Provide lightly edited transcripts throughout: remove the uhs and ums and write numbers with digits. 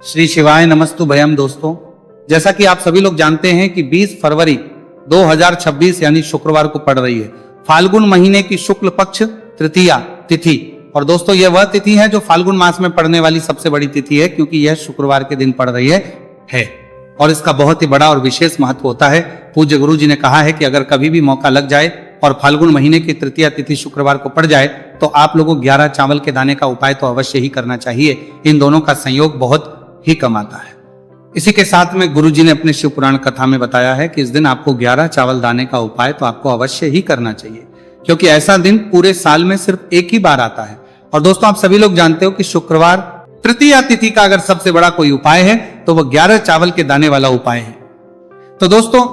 श्री शिवाय नमस्तु भयम। दोस्तों, जैसा कि आप सभी लोग जानते हैं कि 20 फरवरी 2026 यानी शुक्रवार को पड़ रही है फाल्गुन महीने की शुक्ल पक्ष तृतीया तिथि। और दोस्तों, यह वह तिथि है जो फाल्गुन मास में पड़ने वाली सबसे बड़ी तिथि है, क्योंकि यह शुक्रवार के दिन पड़ रही है। और इसका बहुत ही बड़ा और विशेष महत्व होता है। पूज्य गुरु जी ने कहा है कि अगर कभी भी मौका लग जाए और फाल्गुन महीने की तृतीया तिथि शुक्रवार को पड़ जाए तो आप लोगों को 11 चावल के दाने का उपाय तो अवश्य ही करना चाहिए। इन दोनों का संयोग बहुत ही कम आता है। इसी के साथ में गुरु जी ने अपने शिव पुराण कथा में बताया है कि इस दिन आपको 11 चावल दाने का उपाय तो आपको अवश्य ही करना चाहिए, क्योंकि ऐसा दिन पूरे साल में सिर्फ एक ही बार आता है। और दोस्तों, आप सभी लोग जानते हो कि शुक्रवार तृतीया तिथि का अगर सबसे बड़ा कोई उपाय है तो वह 11 चावल के दाने वाला उपाय है। तो दोस्तों,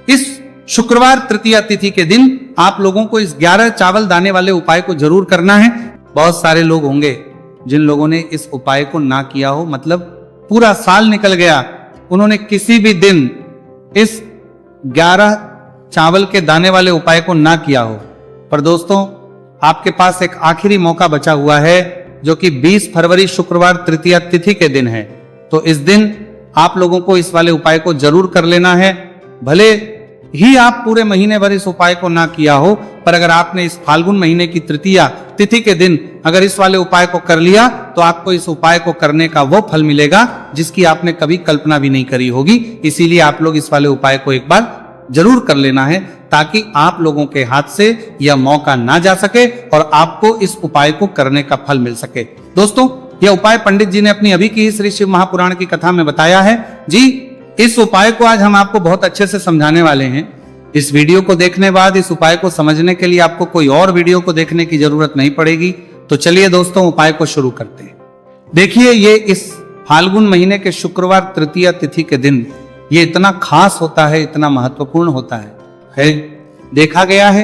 इस शुक्रवार तृतीया तिथि के दिन आप लोगों को इस 11 चावल दाने वाले उपाय को जरूर करना है। बहुत सारे लोग होंगे जिन लोगों ने इस उपाय को ना किया हो, मतलब पूरा साल निकल गया, उन्होंने किसी भी दिन इस 11 चावल के दाने वाले उपाय को ना किया हो। पर दोस्तों, आपके पास एक आखिरी मौका बचा हुआ है, जो कि 20 फरवरी शुक्रवार तृतीया तिथि के दिन है। तो इस दिन आप लोगों को इस वाले उपाय को जरूर कर लेना है। भले ही आप पूरे महीने भर इस उपाय को ना किया हो, पर अगर आपने इस फाल्गुन महीने की तृतीया तिथि के दिन अगर इस वाले उपाय को कर लिया तो आपको इस उपाय को करने का वो फल मिलेगा जिसकी आपने कभी कल्पना भी नहीं करी होगी। इसीलिए आप लोग इस वाले उपाय को एक बार जरूर कर लेना है, ताकि आप लोगों के हाथ से यह मौका ना जा सके और आपको इस उपाय को करने का फल मिल सके। दोस्तों, यह उपाय पंडित जी ने अपनी अभी की श्री शिव महापुराण की कथा में बताया है जी। इस उपाय को आज हम आपको बहुत अच्छे से समझाने वाले हैं। इस वीडियो को देखने बाद इस उपाय को समझने के लिए आपको कोई और वीडियो को देखने की जरूरत नहीं पड़ेगी। तो चलिए दोस्तों, उपाय को शुरू करते हैं। देखिए, ये इस फाल्गुन महीने के शुक्रवार तृतीया तिथि के दिन ये इतना खास होता है, इतना महत्वपूर्ण होता है। देखा गया है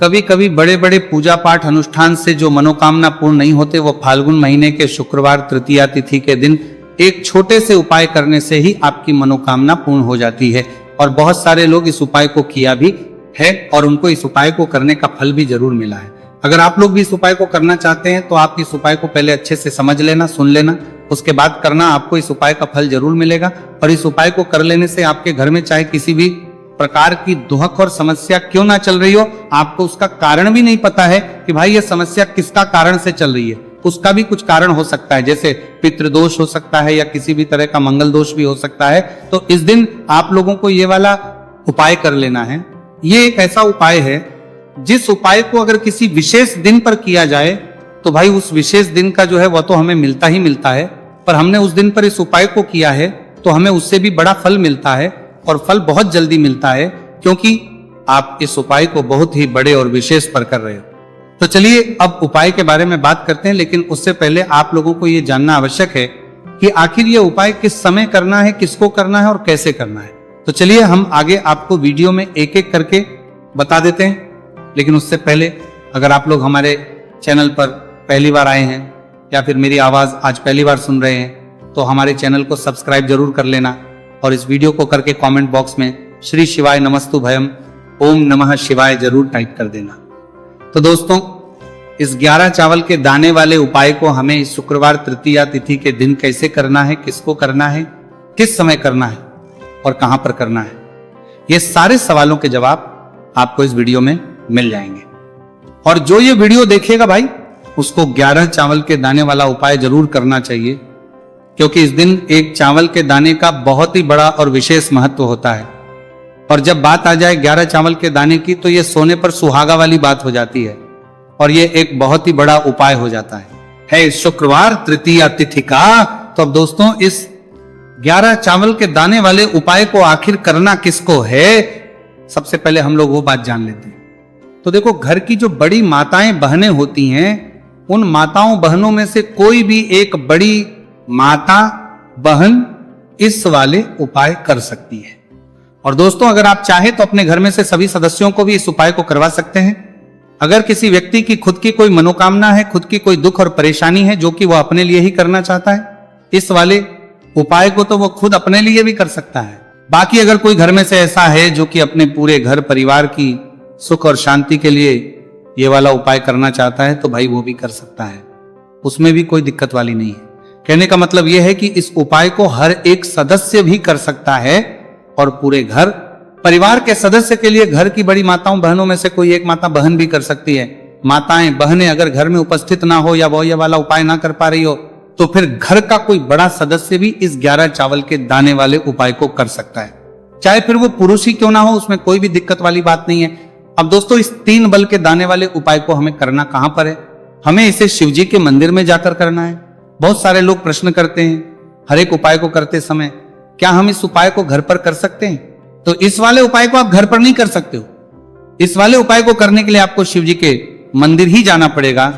कभी कभी बड़े बड़े पूजा पाठ अनुष्ठान से जो मनोकामना पूर्ण नहीं होते, वो फाल्गुन महीने के शुक्रवार तृतीया तिथि के दिन एक छोटे से उपाय करने से ही आपकी मनोकामना पूर्ण हो जाती है। और बहुत सारे लोग इस उपाय को किया भी है और उनको इस उपाय को करने का फल भी जरूर मिला है। अगर आप लोग भी इस उपाय को करना चाहते हैं तो आप इस उपाय को पहले अच्छे से समझ लेना, सुन लेना, उसके बाद करना। आपको इस उपाय का फल जरूर मिलेगा। और इस उपाय को कर लेने से आपके घर में चाहे किसी भी प्रकार की दुहक और समस्या क्यों ना चल रही हो, आपको उसका कारण भी नहीं पता है कि भाई ये समस्या किसका कारण से चल रही है, उसका भी कुछ कारण हो सकता है, जैसे पितृदोष हो सकता है या किसी भी तरह का मंगल दोष भी हो सकता है। तो इस दिन आप लोगों को ये वाला उपाय कर लेना है। ये एक ऐसा उपाय है जिस उपाय को अगर किसी विशेष दिन पर किया जाए तो भाई उस विशेष दिन का जो है वह तो हमें मिलता ही मिलता है, पर हमने उस दिन पर इस उपाय को किया है तो हमें उससे भी बड़ा फल मिलता है, और फल बहुत जल्दी मिलता है, क्योंकि आप इस उपाय को बहुत ही बड़े और विशेष पर कर रहे हो। तो चलिए अब उपाय के बारे में बात करते हैं, लेकिन उससे पहले आप लोगों को यह जानना आवश्यक है कि आखिर यह उपाय किस समय करना है, किसको करना है और कैसे करना है। तो चलिए हम आगे आपको वीडियो में एक एक करके बता देते हैं। लेकिन उससे पहले अगर आप लोग हमारे चैनल पर पहली बार आए हैं या फिर मेरी आवाज आज पहली बार सुन रहे हैं तो हमारे चैनल को सब्सक्राइब जरूर कर लेना, और इस वीडियो को करके कमेंट बॉक्स में श्री शिवाय नमस्तु भयम ओम नमः शिवाय जरूर टाइप कर देना। तो दोस्तों, इस 11 चावल के दाने वाले उपाय को हमें इस शुक्रवार तृतीया तिथि के दिन कैसे करना है, किसको करना है, किस समय करना है और कहां पर करना है, ये सारे सवालों के जवाब आपको इस वीडियो में मिल जाएंगे। और जो ये वीडियो देखेगा भाई, उसको 11 चावल के दाने वाला उपाय जरूर करना चाहिए, क्योंकि इस दिन एक चावल के दाने का बहुत ही बड़ा और विशेष महत्व होता है। और जब बात आ जाए 11 चावल के दाने की तो ये सोने पर सुहागा वाली बात हो जाती है, और ये एक बहुत ही बड़ा उपाय हो जाता है इस शुक्रवार तृतीया तिथि का। तो अब दोस्तों, इस 11 चावल के दाने वाले उपाय को आखिर करना किसको है, सबसे पहले हम लोग वो बात जान लेते हैं। तो देखो, घर की जो बड़ी माताएं बहनें होती हैं, उन माताओं बहनों में से कोई भी एक बड़ी माता बहन इस वाले उपाय कर सकती है। और दोस्तों, अगर आप चाहें तो अपने घर में से सभी सदस्यों को भी इस उपाय को करवा सकते हैं। अगर किसी व्यक्ति की खुद की कोई मनोकामना है, खुद की कोई दुख और परेशानी है जो कि वह अपने लिए ही करना चाहता है, इस वाले उपाय को तो वो खुद अपने लिए भी कर सकता है। बाकी अगर कोई घर में से ऐसा है जो कि अपने पूरे घर परिवार की सुख और शांति के लिए ये वाला उपाय करना चाहता है, तो भाई वो भी कर सकता है, उसमें भी कोई दिक्कत वाली नहीं है। कहने का मतलब यह है कि इस उपाय को हर एक सदस्य भी कर सकता है और पूरे घर परिवार के सदस्य के लिए घर की बड़ी माताओं बहनों में से कोई एक माता बहन भी कर सकती है। माताएं बहनें अगर घर में उपस्थित ना हो या वो ये वाला उपाय ना कर पा रही हो तो फिर घर का कोई बड़ा सदस्य भी इस 11 चावल के दाने वाले उपाय को कर सकता है, चाहे फिर वो पुरुष ही क्यों ना हो, उसमें कोई भी दिक्कत वाली बात नहीं है। अब दोस्तों इस 3 बल के दाने वाले उपाय को हमें करना कहां पर है? हमें इसे शिव जी के मंदिर में जाकर करना है। बहुत सारे लोग प्रश्न करते हैं हर एक उपाय को करते समय, क्या हम इस उपाय को घर पर कर सकते हैं? तो इस वाले उपाय को आप घर पर नहीं कर सकते हो। इस वाले उपाय को करने के लिए आपको शिव जी के मंदिर ही जाना पड़ेगा।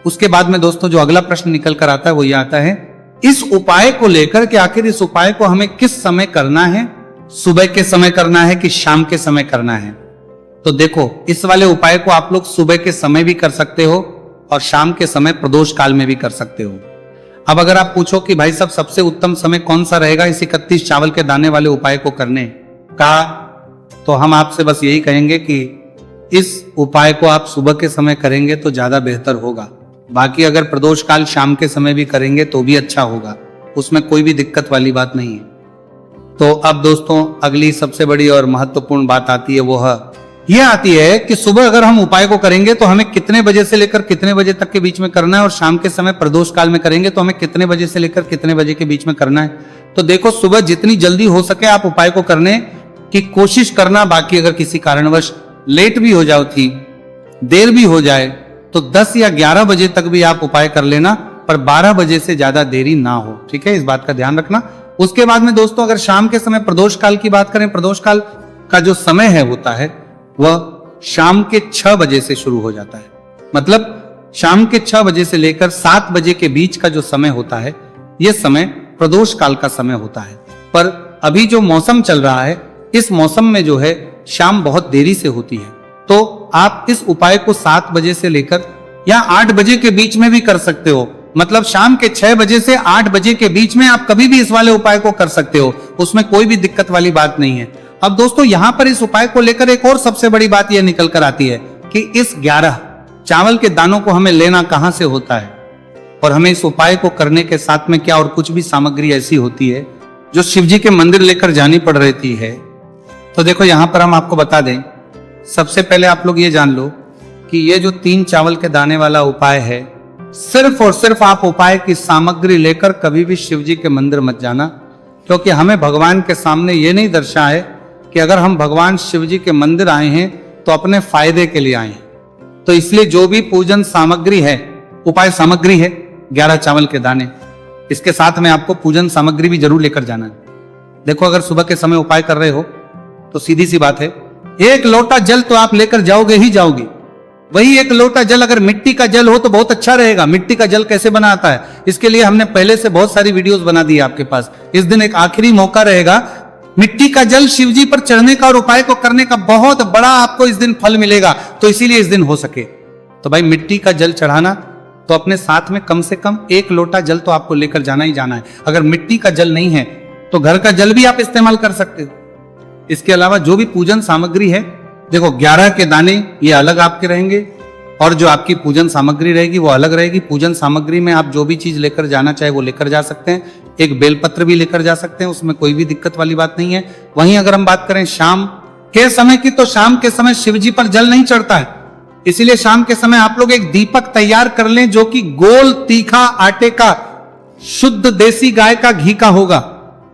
उसके बाद में दोस्तों जो अगला प्रश्न निकल कर आता है वो ये आता है, इस उपाय को लेकर कि आखिर इस उपाय को हमें किस समय करना है, सुबह के समय करना है कि शाम के समय करना है? तो देखो इस वाले उपाय को आप लोग सुबह के समय भी कर सकते हो और शाम के समय प्रदोष काल में भी कर सकते हो। अब अगर आप पूछो कि भाई साहब सबसे उत्तम समय कौन सा रहेगा इस 31 चावल के दाने वाले उपाय को करने का, तो हम आपसे बस यही कहेंगे कि इस उपाय को आप सुबह के समय करेंगे तो ज्यादा बेहतर होगा। बाकी अगर प्रदोष काल शाम के समय भी करेंगे तो भी अच्छा होगा, उसमें कोई भी दिक्कत वाली बात नहीं है। तो अब दोस्तों अगली सबसे बड़ी और महत्वपूर्ण बात आती है, वो यह आती है कि सुबह अगर हम उपाय को करेंगे तो हमें कितने बजे से लेकर कितने बजे तक के बीच में करना है, और शाम के समय प्रदोष काल में करेंगे तो हमें कितने बजे से लेकर कितने बजे के बीच में करना है। तो देखो सुबह जितनी जल्दी हो सके आप उपाय को करने की कोशिश करना। बाकी अगर किसी कारणवश लेट भी हो जाओ थी, देर भी हो जाए तो 10 या 11 बजे तक भी आप उपाय कर लेना, पर 12 बजे से ज्यादा देरी ना हो, ठीक है, इस बात का ध्यान रखना। उसके बाद में दोस्तों अगर शाम के समय प्रदोष काल की बात करें, प्रदोष काल का जो समय है होता है वह शाम के 6 बजे से शुरू हो जाता है। मतलब शाम के 6 बजे से लेकर 7 बजे के बीच का जो समय होता है यह समय प्रदोष काल का समय होता है। पर अभी जो मौसम चल रहा है इस मौसम में जो है शाम बहुत देरी से होती है, तो आप इस उपाय को 7 बजे से लेकर या 8 बजे के बीच में भी कर सकते हो। मतलब शाम के 6 बजे से 8 बजे के बीच में आप कभी भी इस वाले उपाय को कर सकते हो, उसमें कोई भी दिक्कत वाली बात नहीं है। अब दोस्तों यहां पर इस उपाय को लेकर एक और सबसे बड़ी बात यह निकल कर आती है कि इस 11 चावल के दानों को हमें लेना कहां से होता है, और हमें इस उपाय को करने के साथ में क्या और कुछ भी सामग्री ऐसी होती है जो शिव जी के मंदिर लेकर जानी पड़ रहती है। तो देखो यहां पर हम आपको बता दें, सबसे पहले आप लोग ये जान लो कि ये जो 3 चावल के दाने वाला उपाय है, सिर्फ और सिर्फ आप उपाय की सामग्री लेकर कभी भी शिव जी के मंदिर मत जाना, क्योंकि हमें भगवान के सामने ये नहीं दर्शा है कि अगर हम भगवान शिव जी के मंदिर आए हैं तो अपने फायदे के लिए आए हैं। तो इसलिए जो भी पूजन सामग्री है, उपाय सामग्री है 11 चावल के दाने, इसके साथ में आपको पूजन सामग्री भी जरूर लेकर जाना है। देखो अगर सुबह के समय उपाय कर रहे हो तो सीधी सी बात है, 1 लोटा जल तो आप लेकर जाओगे ही जाओगे। वही 1 लोटा जल अगर मिट्टी का जल हो तो बहुत अच्छा रहेगा। मिट्टी का जल कैसे बनाता है इसके लिए हमने पहले से बहुत सारी वीडियोस बना दी है आपके पास। इस दिन एक आखिरी मौका रहेगा, मिट्टी का जल शिव जी पर चढ़ने का और उपाय को करने का बहुत बड़ा आपको इस दिन फल मिलेगा। तो इसीलिए इस दिन हो सके तो भाई मिट्टी का जल चढ़ाना, तो अपने साथ में कम से कम 1 लोटा जल तो आपको लेकर जाना ही जाना है। अगर मिट्टी का जल नहीं है तो घर का जल भी आप इस्तेमाल कर सकते हो। इसके अलावा जो भी पूजन सामग्री है, देखो 11 के दाने ये अलग आपके रहेंगे और जो आपकी पूजन सामग्री रहेगी वो अलग रहेगी। पूजन सामग्री में आप जो भी चीज लेकर जाना चाहे वो लेकर जा सकते हैं। एक बेलपत्र भी लेकर जा सकते हैं, उसमें कोई भी दिक्कत वाली बात नहीं है। वहीं अगर हम बात करें शाम के समय की, तो शाम के समय शिव जी पर जल नहीं चढ़ता है, इसीलिए शाम के समय आप लोग एक दीपक तैयार कर लें जो कि गोल तीखा आटे का शुद्ध देसी गाय का घी का होगा,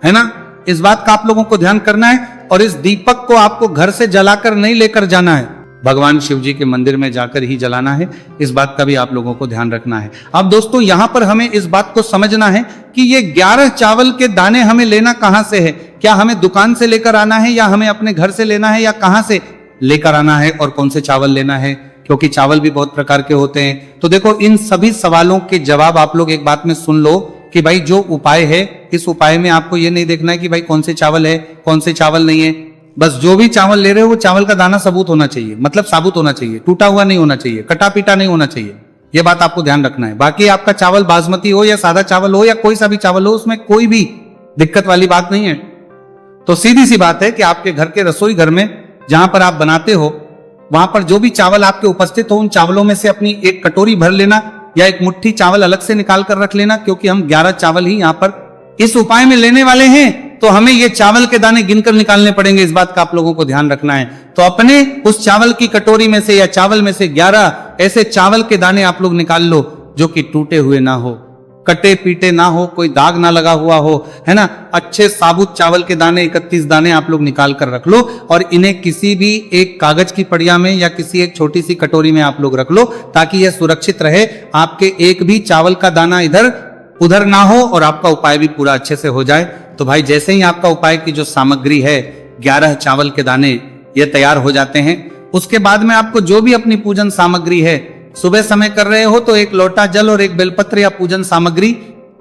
है ना। इस बात का आप लोगों को ध्यान करना है। और इस दीपक को आपको घर से जलाकर नहीं लेकर जाना है, भगवान शिव जी के मंदिर में जाकर ही जलाना है। इस बात का भी आप लोगों को ध्यान रखना है। अब दोस्तों यहां पर हमें इस बात को समझना है कि ये 11 चावल के दाने हमें लेना कहां से है। क्या हमें दुकान से लेकर आना है या हमें अपने घर से लेना है या कहां से लेकर आना है और कौन से चावल लेना है, क्योंकि चावल भी बहुत प्रकार के होते हैं। तो देखो इन सभी सवालों के जवाब आप लोग एक बात में सुन लो कि भाई जो उपाय है, इस उपाय में आपको ये नहीं देखना है कि भाई कौन से चावल है कौन से चावल नहीं है। बस जो भी चावल ले रहे हो वो चावल का दाना सबूत होना चाहिए, मतलब साबुत होना चाहिए, टूटा हुआ नहीं होना चाहिए, कटा पीटा नहीं होना चाहिए। ये बात आपको ध्यान रखना है। बाकी आपका चावल बासमती हो या सादा चावल हो या कोई सा भी चावल हो, उसमें कोई भी दिक्कत वाली बात नहीं है। तो सीधी सी बात है कि आपके घर के रसोई घर में जहां पर आप बनाते हो वहां पर जो भी चावल आपके उपस्थित हो, उन चावलों में से अपनी एक कटोरी भर लेना या एक मुट्ठी चावल अलग से निकाल कर रख लेना, क्योंकि हम 11 चावल ही यहाँ पर इस उपाय में लेने वाले हैं, तो हमें ये चावल के दाने गिनकर निकालने पड़ेंगे। इस बात का आप लोगों को ध्यान रखना है। तो अपने उस चावल की कटोरी में से या चावल में से 11 ऐसे चावल के दाने आप लोग निकाल लो जो कि टूटे हुए ना हो, कटे पीटे ना हो, कोई दाग ना लगा हुआ हो, है ना। अच्छे साबुत चावल के दाने 31 दाने आप लोग निकाल कर रख लो और इन्हें किसी भी एक कागज की पड़िया में या किसी एक छोटी सी कटोरी में आप लोग रख लो, ताकि यह सुरक्षित रहे, आपके एक भी चावल का दाना इधर उधर ना हो और आपका उपाय भी पूरा अच्छे से हो जाए। तो भाई जैसे ही आपका उपाय की जो सामग्री है 11 चावल के दाने ये तैयार हो जाते हैं, उसके बाद में आपको जो भी अपनी पूजन सामग्री है, सुबह समय कर रहे हो तो एक लोटा जल और एक बेलपत्र या पूजन सामग्री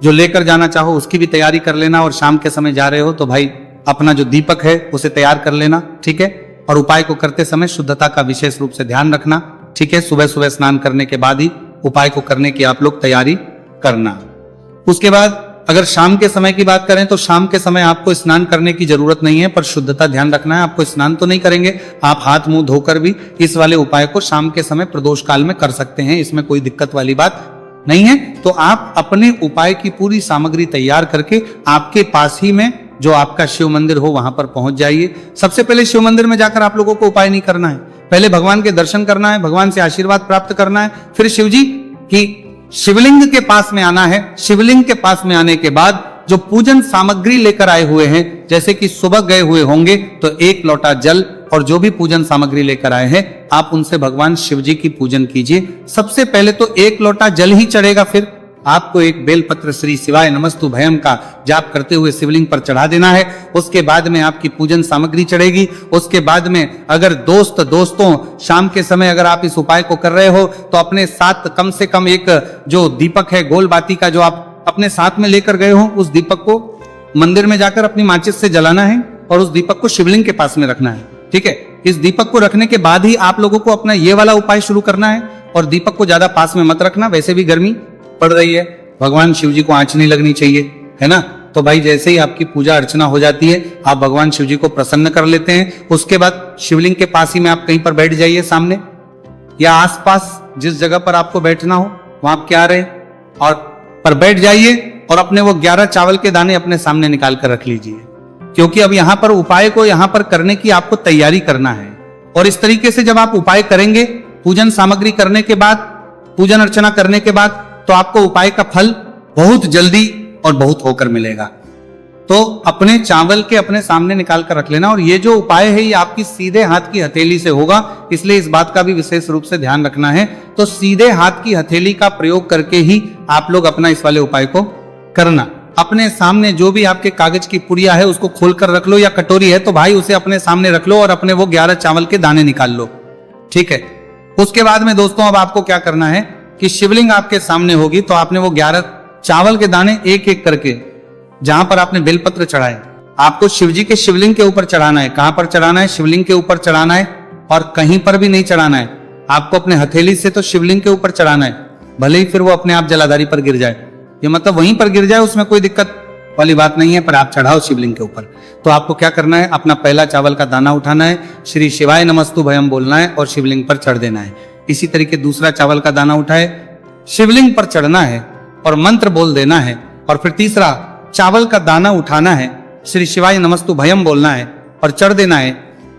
जो लेकर जाना चाहो उसकी भी तैयारी कर लेना, और शाम के समय जा रहे हो तो भाई अपना जो दीपक है उसे तैयार कर लेना, ठीक है। और उपाय को करते समय शुद्धता का विशेष रूप से ध्यान रखना, ठीक है। सुबह सुबह स्नान करने के बाद ही उपाय को करने की आप लोग तैयारी करना। उसके बाद अगर शाम के समय की बात करें तो शाम के समय आपको स्नान करने की जरूरत नहीं है, पर शुद्धता ध्यान रखना है। आपको स्नान तो नहीं करेंगे, आप हाथ मुंह धोकर भी इस वाले उपाय को शाम के समय प्रदोष काल में कर सकते हैं, इसमें कोई दिक्कत वाली बात नहीं है। तो आप अपने उपाय की पूरी सामग्री तैयार करके आपके पास ही में जो आपका शिव मंदिर हो वहां पर पहुंच जाइए। सबसे पहले शिव मंदिर में जाकर आप लोगों को उपाय नहीं करना है, पहले भगवान के दर्शन करना है, भगवान से आशीर्वाद प्राप्त करना है, फिर शिव जी की शिवलिंग के पास में आना है। शिवलिंग के पास में आने के बाद जो पूजन सामग्री लेकर आए हुए हैं, जैसे कि सुबह गए हुए होंगे तो एक लोटा जल और जो भी पूजन सामग्री लेकर आए हैं आप उनसे भगवान शिव जी की पूजन कीजिए। सबसे पहले तो एक लोटा जल ही चढ़ेगा, फिर आपको एक बेलपत्र श्री शिवाय नमस्तु भयम का जाप करते हुए शिवलिंग पर चढ़ा देना है। उसके बाद में आपकी पूजन सामग्री चढ़ेगी। उसके बाद में अगर दोस्तों शाम के समय अगर आप इस उपाय को कर रहे हो तो अपने साथ कम से कम एक जो दीपक है गोल बाती का जो आप अपने साथ में लेकर गए हो, उस दीपक को मंदिर में जाकर अपनी माचिस से जलाना है और उस दीपक को शिवलिंग के पास में रखना है, ठीक है। इस दीपक को रखने के बाद ही आप लोगों को अपना ये वाला उपाय शुरू करना है, और दीपक को ज्यादा पास में मत रखना, वैसे भी गर्मी पड़ रही है, भगवान शिव जी को आंच नहीं लगनी चाहिए, है ना। तो भाई जैसे ही आपकी पूजा अर्चना हो जाती है आप भगवान शिव जी को प्रसन्न कर लेते हैं। उसके बाद शिवलिंग के पास ही में आप कहीं पर बैठ जाइए, सामने या आसपास जिस जगह पर आपको बैठना हो वहां आप क्या रहे और पर बैठ जाइए और अपने वो 11 चावल के दाने अपने सामने निकाल कर रख लीजिए, क्योंकि अब यहाँ पर उपाय को यहाँ पर करने की आपको तैयारी करना है। और इस तरीके से जब आप उपाय करेंगे, पूजन सामग्री करने के बाद, पूजन अर्चना करने के बाद, तो आपको उपाय का फल बहुत जल्दी और बहुत होकर मिलेगा। तो अपने चावल के अपने सामने निकाल कर रख लेना। और ये जो उपाय है ये आपकी सीधे हाथ की हथेली से होगा, इसलिए इस बात का भी विशेष रूप से ध्यान रखना है। तो सीधे हाथ की हथेली का प्रयोग करके ही आप लोग अपना इस वाले उपाय को करना। अपने सामने जो भी आपके कागज की पुड़िया है उसको खोल कर रख लो, या कटोरी है तो भाई उसे अपने सामने रख लो और अपने वो 11 चावल के दाने निकाल लो, ठीक है। उसके बाद में दोस्तों अब आपको क्या करना है कि शिवलिंग आपके सामने होगी, तो आपने वो 11 चावल के दाने एक एक करके जहां पर आपने बेलपत्र चढ़ाए आपको शिवजी के शिवलिंग के ऊपर चढ़ाना है। कहां पर चढ़ाना है? शिवलिंग के ऊपर चढ़ाना है, और कहीं पर भी नहीं चढ़ाना है। आपको अपने हथेली से तो शिवलिंग के ऊपर चढ़ाना है, भले ही फिर वो अपने आप जलाधारी पर गिर जाए, ये मतलब वहीं पर गिर जाए उसमें कोई दिक्कत वाली बात नहीं है, पर आप चढ़ाओ शिवलिंग के ऊपर। तो आपको क्या करना है, अपना पहला चावल का दाना उठाना है, श्री शिवाय नमस्तु भयम बोलना है और शिवलिंग पर चढ़ देना है। इसी तरीके दूसरा चावल का दाना उठाए, शिवलिंग पर चढ़ना है और मंत्र बोल देना है, और फिर तीसरा चावल का दाना उठाना है, श्री शिवाय नमस्तु भयम बोलना है और चढ़ देना है।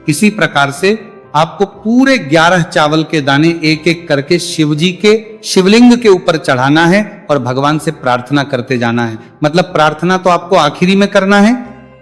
इसी प्रकार से आपको पूरे 11 चावल के दाने एक एक करके शिव जी के शिवलिंग के ऊपर चढ़ाना है और भगवान से प्रार्थना करते जाना है। मतलब प्रार्थना तो आपको आखिरी में करना है,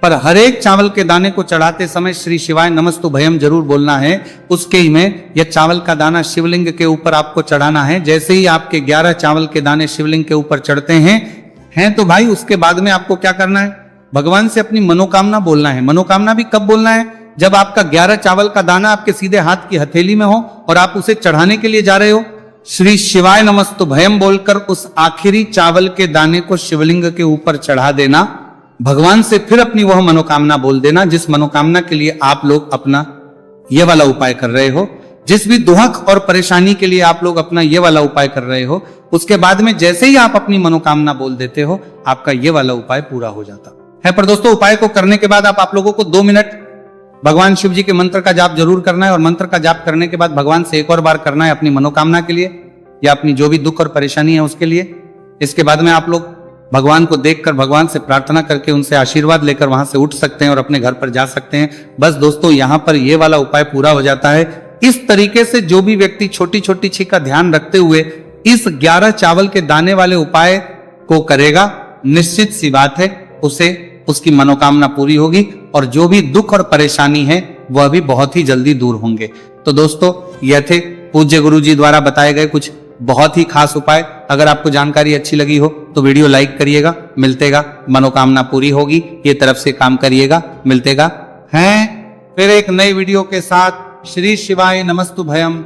पर हर एक चावल के दाने को चढ़ाते समय श्री शिवाय नमस्तु भयम जरूर बोलना है। उसके ही में यह चावल का दाना शिवलिंग के ऊपर आपको चढ़ाना है। जैसे ही आपके 11 चावल के दाने शिवलिंग के ऊपर चढ़ते हैं तो भाई उसके बाद में आपको क्या करना है, भगवान से अपनी मनोकामना बोलना है। मनोकामना भी कब बोलना है? जब आपका 11 चावल का दाना आपके सीधे हाथ की हथेली में हो और आप उसे चढ़ाने के लिए जा रहे हो, श्री शिवाय नमस्तु भयम बोलकर उस आखिरी चावल के दाने को शिवलिंग के ऊपर चढ़ा देना। भगवान से फिर अपनी वह मनोकामना बोल देना जिस मनोकामना के लिए आप लोग अपना ये वाला उपाय कर रहे हो। जिस भी दुहक और परेशानी के लिए आप लोग अपना ये वाला उपाय कर रहे हो, उसके बाद में जैसे ही आप अपनी मनोकामना बोल देते हो, आपका ये वाला उपाय पूरा हो जाता है। पर दोस्तों उपाय को करने के बाद आप लोगों को 2 मिनट भगवान शिव जी के मंत्र का जाप जरूर करना है, और मंत्र का जाप करने के बाद भगवान से एक और बार करना है अपनी मनोकामना के लिए। या अपनी जो भी दुख और परेशानी है उसके लिए। इसके बाद में आप लोग भगवान को देखकर, भगवान से प्रार्थना करके, उनसे आशीर्वाद लेकर वहां से उठ सकते हैं और अपने घर पर जा सकते हैं। बस दोस्तों, यहाँ पर ये वाला उपाय पूरा हो जाता है। इस तरीके से जो भी व्यक्ति छोटी छोटी चीज का ध्यान रखते हुए इस 11 चावल के दाने वाले उपाय को करेगा, निश्चित सी बात है उसे उसकी मनोकामना पूरी होगी और जो भी दुख और परेशानी है वह भी बहुत ही जल्दी दूर होंगे। तो दोस्तों, यह थे पूज्य गुरु जी द्वारा बताए गए कुछ बहुत ही खास उपाय। अगर आपको जानकारी अच्छी लगी हो तो वीडियो लाइक करिएगा, मिलतेगा, मनोकामना पूरी होगी, ये तरफ से काम करिएगा, मिलतेगा हैं फिर एक नई वीडियो के साथ। श्री शिवाय नमस्तु भयम।